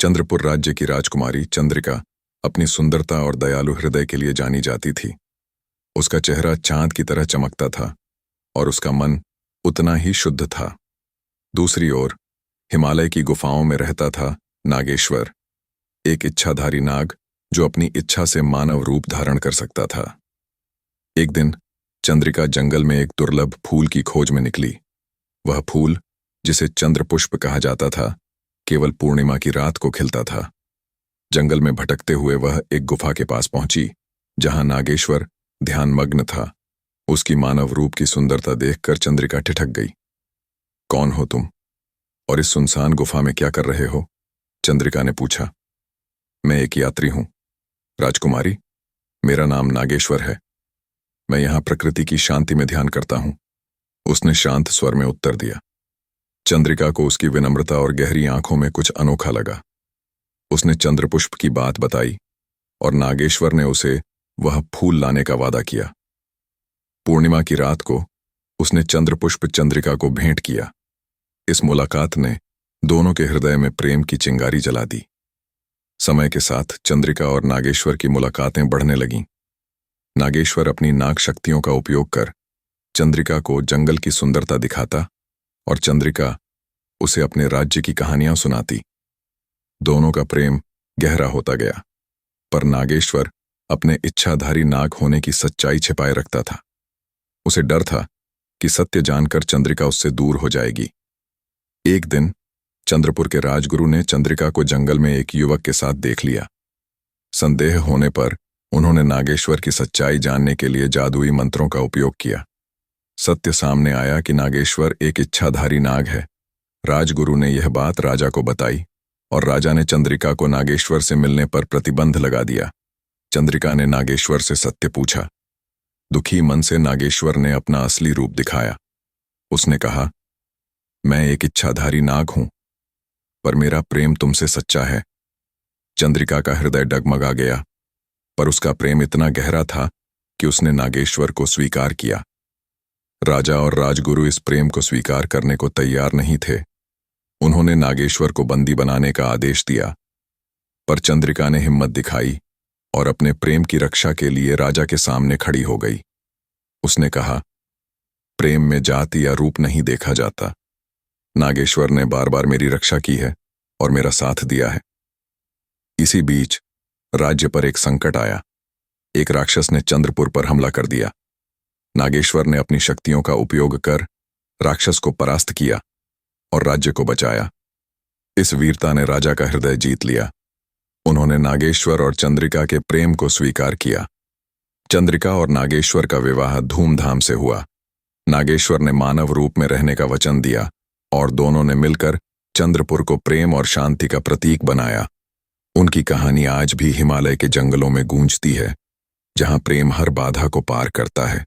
चंद्रपुर राज्य की राजकुमारी चंद्रिका अपनी सुंदरता और दयालु हृदय के लिए जानी जाती थी। उसका चेहरा चांद की तरह चमकता था और उसका मन उतना ही शुद्ध था। दूसरी ओर हिमालय की गुफाओं में रहता था नागेश्वर, एक इच्छाधारी नाग जो अपनी इच्छा से मानव रूप धारण कर सकता था। एक दिन चंद्रिका जंगल में एक दुर्लभ फूल की खोज में निकली। वह फूल, जिसे चंद्रपुष्प कहा जाता था, केवल पूर्णिमा की रात को खिलता था। जंगल में भटकते हुए वह एक गुफा के पास पहुंची, जहां नागेश्वर ध्यानमग्न था। उसकी मानव रूप की सुंदरता देखकर चंद्रिका ठिठक गई। कौन हो तुम और इस सुनसान गुफा में क्या कर रहे हो? चंद्रिका ने पूछा। मैं एक यात्री हूं राजकुमारी, मेरा नाम नागेश्वर है। मैं यहां प्रकृति की शांति में ध्यान करता हूं, उसने शांत स्वर में उत्तर दिया। चंद्रिका को उसकी विनम्रता और गहरी आंखों में कुछ अनोखा लगा। उसने चंद्रपुष्प की बात बताई और नागेश्वर ने उसे वह फूल लाने का वादा किया। पूर्णिमा की रात को उसने चंद्रपुष्प चंद्रिका को भेंट किया। इस मुलाकात ने दोनों के हृदय में प्रेम की चिंगारी जला दी। समय के साथ चंद्रिका और नागेश्वर की मुलाकातें बढ़ने लगीं। नागेश्वर अपनी नाग शक्तियों का उपयोग कर चंद्रिका को जंगल की सुंदरता दिखाता और चंद्रिका उसे अपने राज्य की कहानियां सुनाती। दोनों का प्रेम गहरा होता गया, पर नागेश्वर अपने इच्छाधारी नाग होने की सच्चाई छिपाए रखता था। उसे डर था कि सत्य जानकर चंद्रिका उससे दूर हो जाएगी। एक दिन चंद्रपुर के राजगुरु ने चंद्रिका को जंगल में एक युवक के साथ देख लिया। संदेह होने पर उन्होंने नागेश्वर की सच्चाई जानने के लिए जादुई मंत्रों का उपयोग किया। सत्य सामने आया कि नागेश्वर एक इच्छाधारी नाग है। राजगुरु ने यह बात राजा को बताई और राजा ने चंद्रिका को नागेश्वर से मिलने पर प्रतिबंध लगा दिया। चंद्रिका ने नागेश्वर से सत्य पूछा। दुखी मन से नागेश्वर ने अपना असली रूप दिखाया। उसने कहा, मैं एक इच्छाधारी नाग हूं, पर मेरा प्रेम तुमसे सच्चा है। चंद्रिका का हृदय डगमगा गया, पर उसका प्रेम इतना गहरा था कि उसने नागेश्वर को स्वीकार किया। राजा और राजगुरु इस प्रेम को स्वीकार करने को तैयार नहीं थे। उन्होंने नागेश्वर को बंदी बनाने का आदेश दिया, पर चंद्रिका ने हिम्मत दिखाई और अपने प्रेम की रक्षा के लिए राजा के सामने खड़ी हो गई। उसने कहा, प्रेम में जाति या रूप नहीं देखा जाता। नागेश्वर ने बार बार मेरी रक्षा की है और मेरा साथ दिया है। इसी बीच राज्य पर एक संकट आया। एक राक्षस ने चंद्रपुर पर हमला कर दिया। नागेश्वर ने अपनी शक्तियों का उपयोग कर राक्षस को परास्त किया और राज्य को बचाया। इस वीरता ने राजा का हृदय जीत लिया। उन्होंने नागेश्वर और चंद्रिका के प्रेम को स्वीकार किया। चंद्रिका और नागेश्वर का विवाह धूमधाम से हुआ। नागेश्वर ने मानव रूप में रहने का वचन दिया और दोनों ने मिलकर चंद्रपुर को प्रेम और शांति का प्रतीक बनाया। उनकी कहानी आज भी हिमालय के जंगलों में गूंजती है, जहां प्रेम हर बाधा को पार करता है।